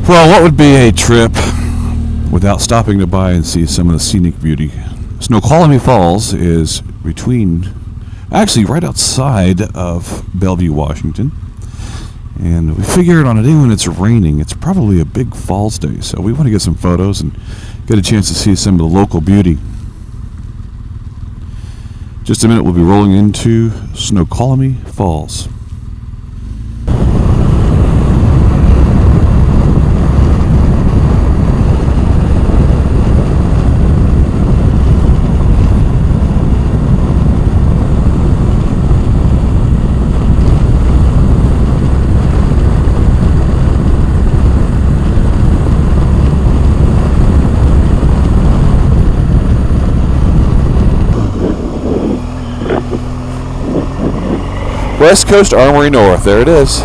Well, what would be a trip without stopping to by and see some of the scenic beauty? Snoqualmie Falls is actually right outside of Bellevue, Washington. And we figured on a day when it's raining, it's probably a big falls day. So we want to get some photos and get a chance to see some of the local beauty. Just a minute, we'll be rolling into Snoqualmie Falls. West Coast Armory North, there it is.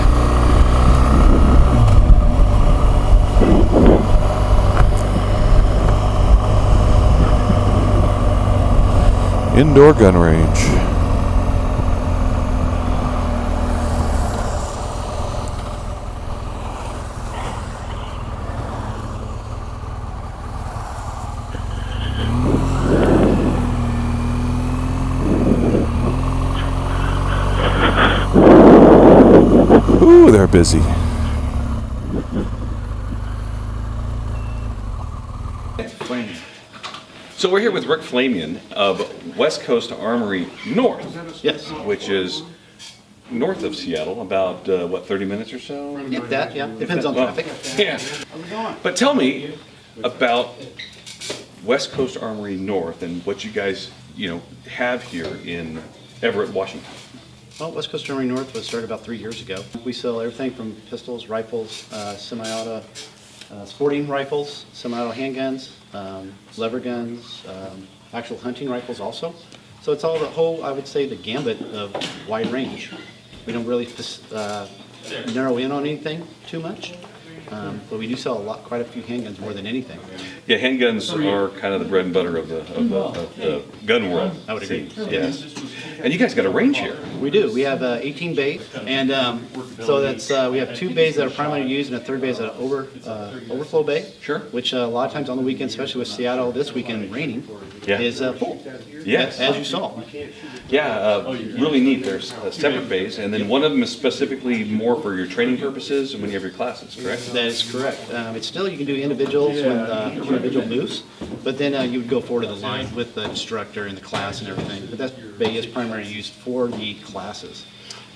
Indoor gun range. Ooh, they're busy. So we're here with Rick Flamian of West Coast Armory North. Yes. Which is north of Seattle, about, 30 minutes or so? Yeah. Depends on traffic. Yeah. But tell me about West Coast Armory North and what you guys, have here in Everett, Washington. Well, West Coast Armory North was started about 3 years ago. We sell everything from pistols, rifles, semi-auto, sporting rifles, semi-auto handguns, lever guns, actual hunting rifles also. So it's all the whole, I would say, the gambit of wide range. We don't really narrow in on anything too much, but we do sell quite a few handguns more than anything. Yeah, handguns are kind of the bread and butter of the gun world. I would agree. Yes. And you guys got a range here. We do. We have 18 bays, and so that's we have 2 bays that are primarily used, and a third bay is an overflow bay. Sure. Which a lot of times on the weekends, especially with Seattle this weekend raining, Yeah. is full. Yes. As you saw. Yeah, really neat. There's separate bays, and then one of them is specifically more for your training purposes and when you have your classes, correct? That is correct. It's still, you can do individuals with individual booths, but then you would go forward to the line with the instructor and the class and everything. But that bay is primarily used for the classes.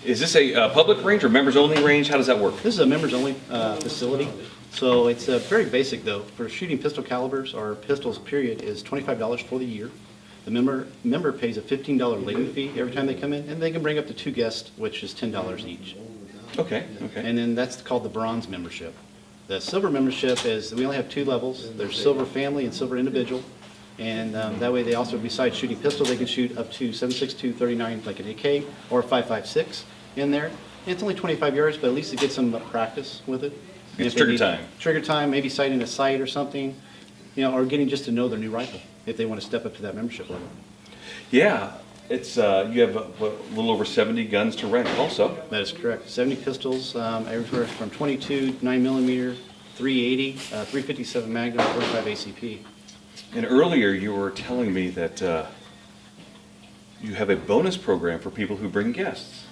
Is this a public range or members-only range? How does that work? This is a members-only facility. So it's very basic, though. For shooting pistol calibers, our pistols, period, is $25 for the year. The member pays a $15 lane fee every time they come in, and they can bring up to 2 guests, which is $10 each. Okay. And then that's called the bronze membership. The silver membership is, we only have 2 levels. There's silver family and silver individual. And that way they also, besides shooting pistol, they can shoot up to 7.62 39 like an AK or 5.56 in there. And it's only 25 yards, but at least it gets some practice with it. It's trigger time. Trigger time, maybe sighting a sight or something, or getting just to know their new rifle if they want to step up to that membership level. Yeah, it's you have a little over 70 guns to rent also. That is correct. 70 pistols, everywhere from 22, 9mm, 380, 357 Magnum, 45 ACP. And earlier you were telling me that you have a bonus program for people who bring guests.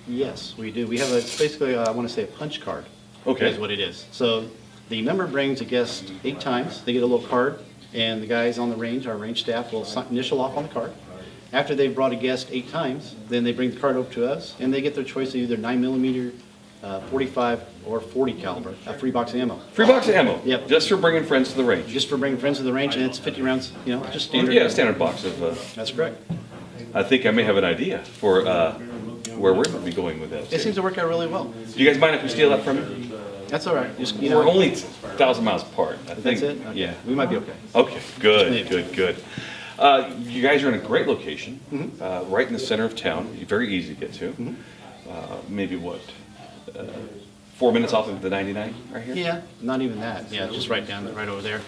Yes, we do. We have it's basically, I want to say, a punch card. Okay. Is what it is. So the member brings a guest 8 times. They get a little card, and the guys on the range, our range staff, will initial off on the card. After they've brought a guest 8 times, then they bring the card over to us, and they get their choice of either 9mm, 45, or 40 caliber, a free box of ammo. Free box of ammo? Yep. Just for bringing friends to the range? Just for bringing friends to the range, and it's 50 rounds, just standard. Yeah, standard box of... That's correct. I think I may have an idea for where we're going to be going with this. It seems to work out really well. Do you guys mind if we steal that from you? That's all right. Just, We're only 1,000 miles apart. I think. That's it? Okay. Yeah. We might be okay. Okay, good. Maybe. You guys are in a great location, right in the center of town. Very easy to get to. Maybe 4 minutes off of the 99 right here? Yeah, not even that. Yeah, just right over there.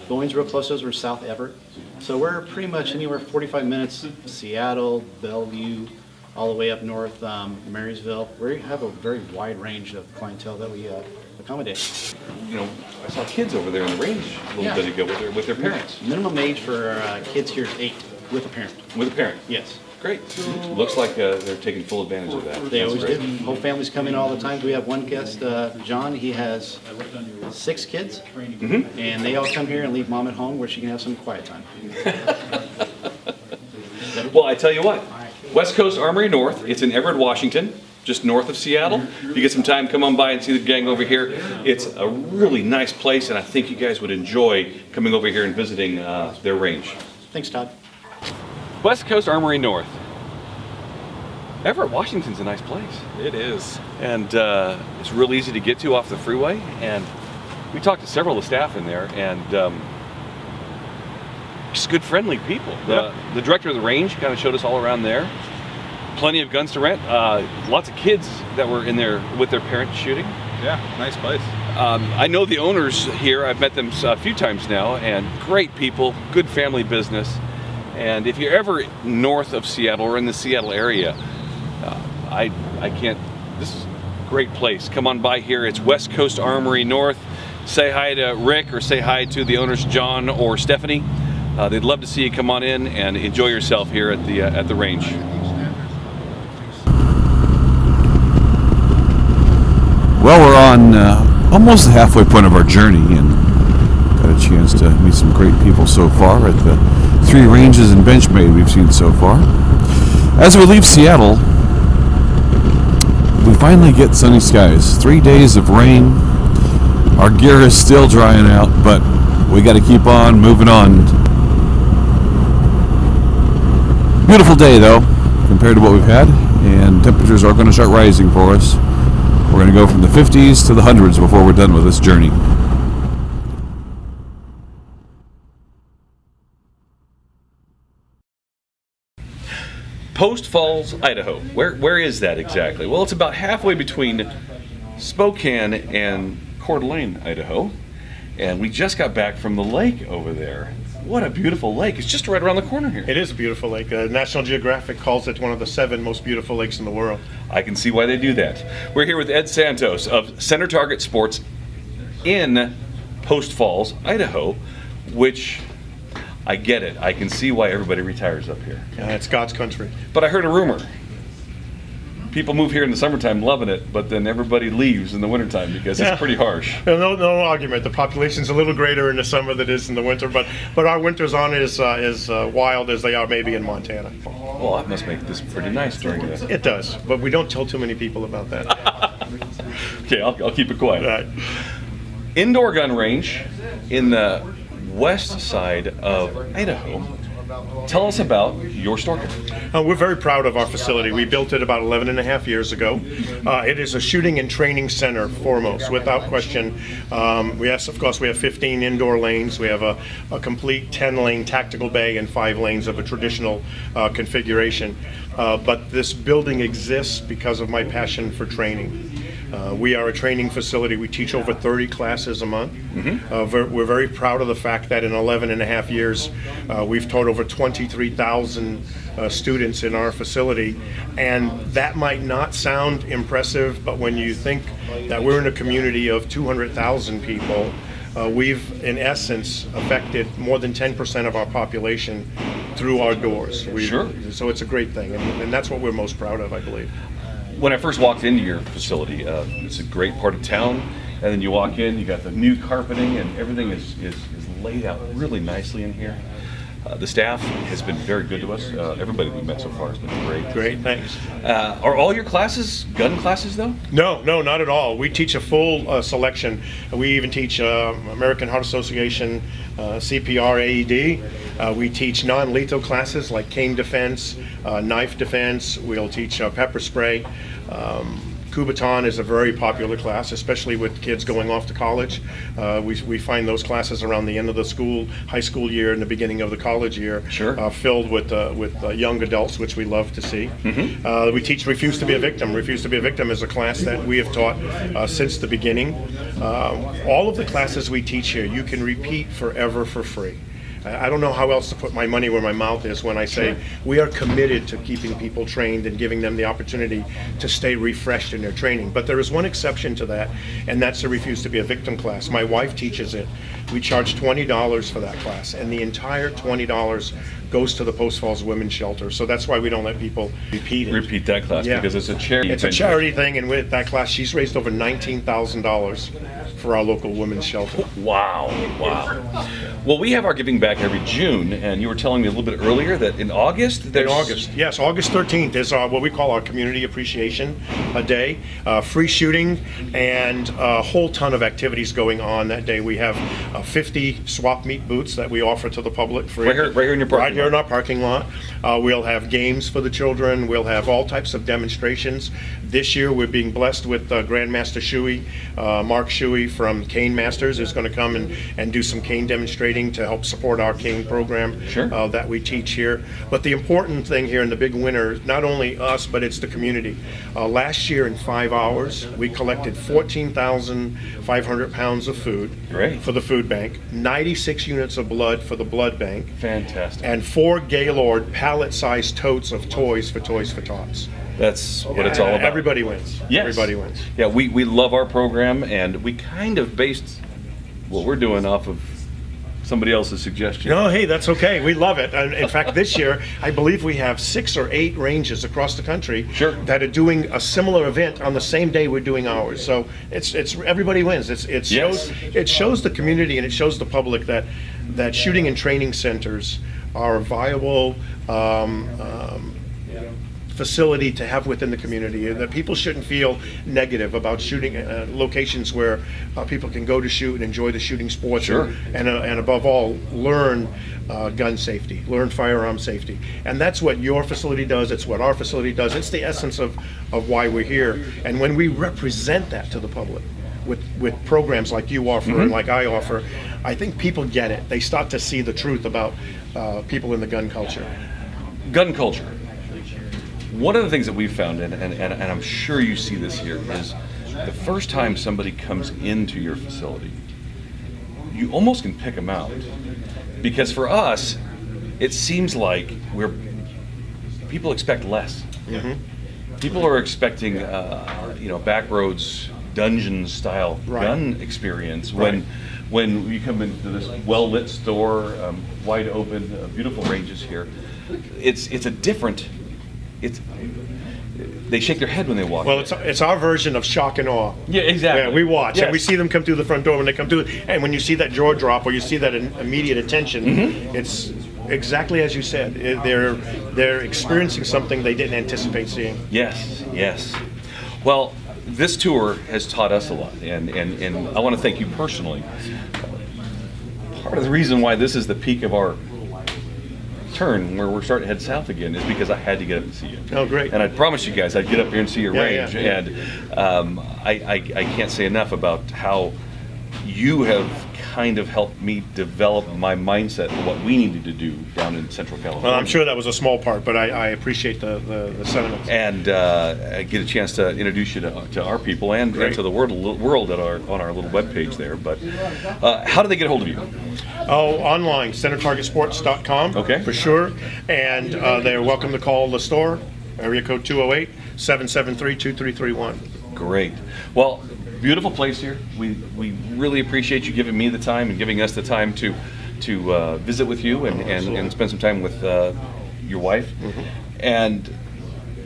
Bowling's real close to us. We're South Everett. So we're pretty much anywhere 45 minutes, Seattle, Bellevue, all the way up north, Marysville. We have a very wide range of clientele that we accommodate. You know, I saw kids over there in the range a little Yeah. bit ago with their parents. Minimum age for kids here is 8 with a parent. With a parent. Yes. Great. Looks like they're taking full advantage of that. They That's always great. do. Whole families come in all the time. We have one guest, John. He has 6 kids, and they all come here and leave mom at home where she can have some quiet time. Well, I tell you what, West Coast Armory North, it's in Everett, Washington, just north of Seattle. If you get some time, come on by and see the gang over here. It's a really nice place, and I think you guys would enjoy coming over here and visiting their range. Thanks, Todd. West Coast Armory North. Everett, Washington's a nice place. It is. And it's real easy to get to off the freeway. And we talked to several of the staff in there, and just good, friendly people. The director of the range kind of showed us all around there. Plenty of guns to rent. Lots of kids that were in there with their parents shooting. Yeah, nice place. I know the owners here. I've met them a few times now, and great people, good family business. And if you're ever north of Seattle or in the Seattle area, I can't, this is a great place. Come on by here. It's West Coast Armory North. Say hi to Rick or say hi to the owners, John or Stephanie. They'd love to see you come on in and enjoy yourself here at the range. Well, we're on almost the halfway point of our journey, and got a chance to meet some great people so far at the 3 ranges and Benchmade we've seen so far. As we leave Seattle, we finally get sunny skies. 3 days of rain. Our gear is still drying out, but we got to keep on moving on. Beautiful day, though, compared to what we've had, and temperatures are going to start rising for us. We're going to go from the 50s to the hundreds before we're done with this journey. Post Falls, Idaho. Where is that exactly? Well, it's about halfway between Spokane and Coeur d'Alene, Idaho. And we just got back from the lake over there. What a beautiful lake. It's just right around the corner here. It is a beautiful lake. National Geographic calls it one of the 7 most beautiful lakes in the world. I can see why they do that. We're here with Ed Santos of Center Target Sports in Post Falls, Idaho, which I get it. I can see why everybody retires up here. It's God's country. But I heard a rumor. People move here in the summertime loving it, but then everybody leaves in the wintertime because it's pretty harsh. No argument. The population's a little greater in the summer than it is in the winter, but our winters aren't as wild as they are maybe in Montana. Well, that must make this pretty nice during this. It does, but we don't tell too many people about that. Okay, I'll keep it quiet. Right. Indoor gun range in the west side of Idaho. Tell us about your store. We're very proud of our facility. We built it about 11 and a half years ago. It is a shooting and training center foremost, without question. Of course, we have 15 indoor lanes. We have a complete 10-lane tactical bay and 5 lanes of a traditional configuration. But this building exists because of my passion for training. We are a training facility. We teach over 30 classes a month. We're very proud of the fact that in 11 and a half years, we've taught over 23,000 students in our facility. And that might not sound impressive, but when you think that we're in a community of 200,000 people, we've, in essence, affected more than 10% of our population through our doors. Sure. So it's a great thing, and that's what we're most proud of, I believe. When I first walked into your facility, it's a great part of town, and then you walk in, you got the new carpeting, and everything is laid out really nicely in here. The staff has been very good to us. Everybody we've met so far has been great. Great, thanks. Are all your classes gun classes, though? No, not at all. We teach a full selection. We even teach American Heart Association, CPR, AED. We teach non-lethal classes like cane defense, knife defense. We'll teach pepper spray. Kubaton is a very popular class, especially with kids going off to college. We find those classes around the end of the high school year and the beginning of the college year, filled with young adults, which we love to see. We teach Refuse to be a Victim. Refuse to be a Victim is a class that we have taught since the beginning. All of the classes we teach here, you can repeat forever for free. I don't know how else to put my money where my mouth is when I say we are committed to keeping people trained and giving them the opportunity to stay refreshed in their training. But there is one exception to that, and that's the Refuse to be a Victim class. My wife teaches it. We charge $20 for that class, and the entire $20 goes to the Post Falls Women's Shelter. So that's why we don't let people repeat it. Repeat that class Yeah. because it's a charity. It's a venture. charity thing, and with that class, she's raised over $19,000 for our local women's shelter. Wow, wow. Well, we have our giving back every June, and you were telling me a little bit earlier that in August, In August, yes, August 13th is what we call our Community Appreciation Day. Free shooting and a whole ton of activities going on that day. We have 50 swap meet booths that we offer to the public free. Right here in your parking Right here in our parking lot. We'll have games for the children. We'll have all types of demonstrations. This year, we're being blessed with Grandmaster Shuey, Mark Shuey from Cane Masters is going to come and do some cane demonstrating to help support our cane program Sure. that we teach here. But the important thing here and the big winner, not only us, but it's the community. Last year in 5 hours, we collected 14,500 pounds of food Great. for the food bank, 96 units of blood for the blood bank, Fantastic. and 4 Gaylord pallet-sized totes of toys for Toys for Tots. That's what it's all about. Everybody wins. Yes. Everybody wins. Yeah, we love our program, and we kind of based what we're doing off of somebody else's suggestion. No, hey, that's okay. We love it. And in fact, this year, I believe we have 6 or 8 ranges across the country Sure. that are doing a similar event on the same day we're doing ours. So it's everybody wins. It shows the community and it shows the public that shooting and training centers are a viable facility to have within the community, and that people shouldn't feel negative about shooting locations where people can go to shoot and enjoy the shooting sports. Sure. And above all, learn gun safety, learn firearm safety. And that's what your facility does, it's what our facility does, it's the essence of why we're here. And when we represent that to the public with programs like you offer and like I offer, I think people get it. They start to see the truth about people in the gun culture. Gun culture. One of the things that we've found, and I'm sure you see this here, is the first time somebody comes into your facility, you almost can pick them out. Because for us, it seems like people expect less. People are expecting, back roads, dungeon style Right. gun experience Right. when you come into this well-lit store, wide open, beautiful ranges here. It's a different. They shake their head when they walk. Well, in. it's our version of shock and awe. Yeah, exactly. Yeah, we watch Yes. and we see them come through the front door when they come through, and when you see that jaw drop or you see that immediate attention, it's exactly as you said. They're experiencing something they didn't anticipate seeing. Yes, yes. Well, this tour has taught us a lot, and I want to thank you personally. Part of the reason why this is the peak of our turn, where we're starting to head south again, is because I had to get up and see you. Oh, great. And I promised you guys I'd get up here and see your Yeah, range, yeah. and I can't say enough about how you have kind of helped me develop my mindset for what we needed to do down in Central California. Well, I'm sure that was a small part, but I appreciate the sentiments. And I get a chance to introduce you to our people and Great. to the world on our little webpage there. But how do they get a hold of you? Oh, online, centertargetsports.com. Okay. For sure. And they're welcome to call the store, area code 208-773-2331. Great. Well, beautiful place here. We really appreciate you giving me the time and giving us the time to visit with you and spend some time with your wife. And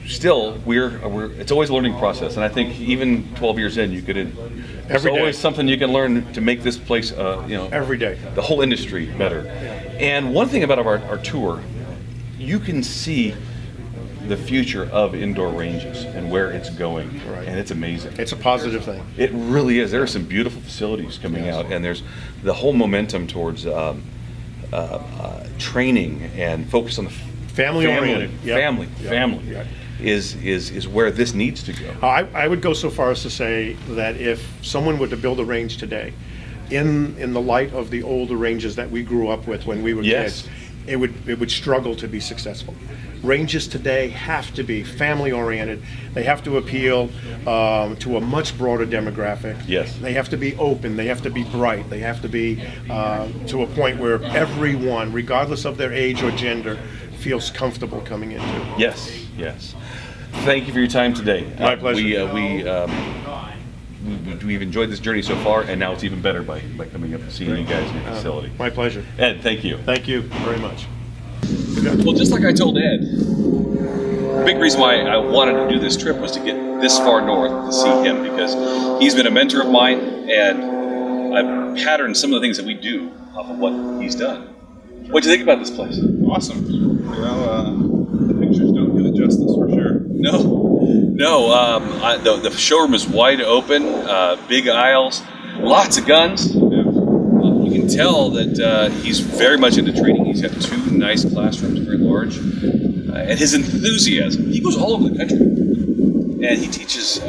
still, it's always a learning process. And I think even 12 years in, there's Every day. always something you can learn to make this place, Every day. the whole industry better. And one thing about our tour, you can see the future of indoor ranges and where it's going, Right. and it's amazing. It's a positive thing. It really is. There are some beautiful facilities coming out, and there's the whole momentum towards training and focus on the Family-oriented. Yep. family. Yep. Family Yep. is where this needs to go. I would go so far as to say that if someone were to build a range today, in the light of the older ranges that we grew up with when we were Yes. kids, it would struggle to be successful. ranges today have to be family-oriented. They have to appeal to a much broader demographic. Yes. They have to be open. They have to be bright. They have to be to a point where everyone, regardless of their age or gender, feels comfortable coming into. Yes, yes. Thank you for your time today. My pleasure. We've enjoyed this journey so far, and now it's even better by coming up and seeing you guys in your facility. My pleasure. Ed, thank you. Thank you very much. Well, just like I told Ed, the big reason why I wanted to do this trip was to get this far north to see him, because he's been a mentor of mine, and I've patterned some of the things that we do off of what he's done. What do you think about this place? Awesome. You know, the pictures don't do it justice for sure. No. The showroom is wide open, big aisles, lots of guns. You can tell that he's very much into training. He's got 2 nice classrooms, very large, and his enthusiasm. He goes all over the country, and he teaches.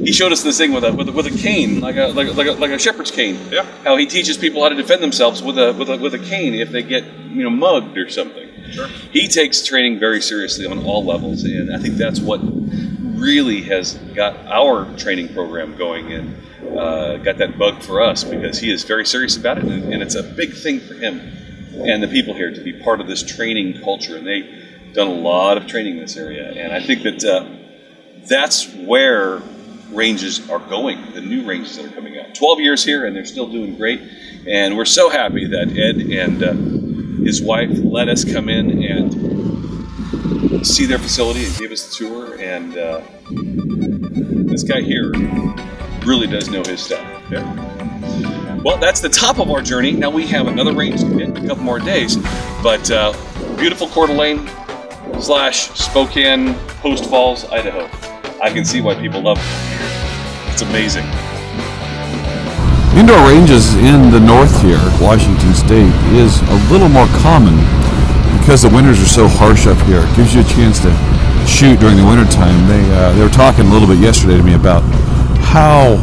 He showed us this thing with a cane, like a shepherd's cane. Yeah. How he teaches people how to defend themselves with a cane if they get mugged or something. Sure. He takes training very seriously on all levels, and I think that's what really has got our training program going and got that bug for us, because he is very serious about it, and it's a big thing for him and the people here to be part of this training culture. And they've done a lot of training in this area, and I think that that's where ranges are going, the new ranges that are coming out. 12 years here, and they're still doing great, and we're so happy that Ed and his wife let us come in and see their facility and give us the tour. And this guy here really does know his stuff. Yeah. Well, that's the top of our journey. Now we have another range to hit in a couple more days, but beautiful Coeur d'Alene / Spokane, Post Falls, Idaho. I can see why people love it. It's amazing. Indoor ranges in the north here, Washington State, is a little more common because the winters are so harsh up here. It gives you a chance to shoot during the wintertime. They were talking a little bit yesterday to me about how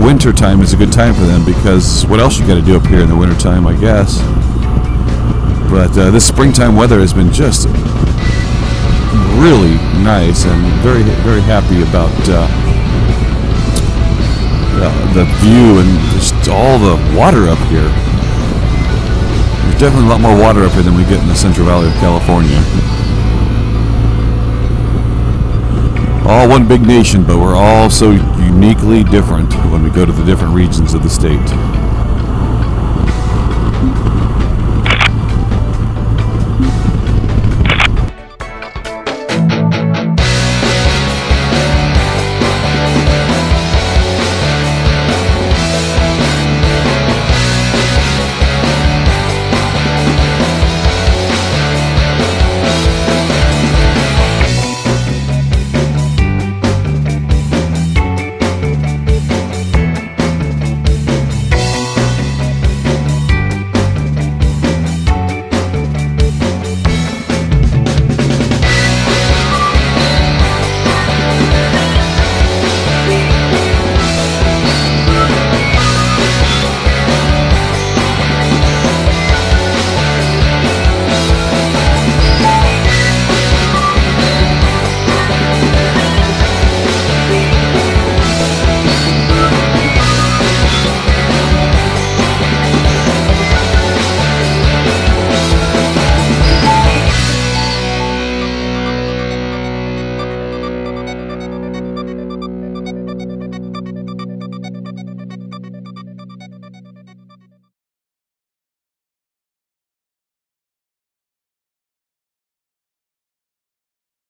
wintertime is a good time for them, because what else you got to do up here in the wintertime, I guess. But this springtime weather has been just really nice, and very, very happy about the view and just all the water up here. There's definitely a lot more water up here than we get in the Central Valley of California. All one big nation, but we're all so uniquely different when we go to the different regions of the state.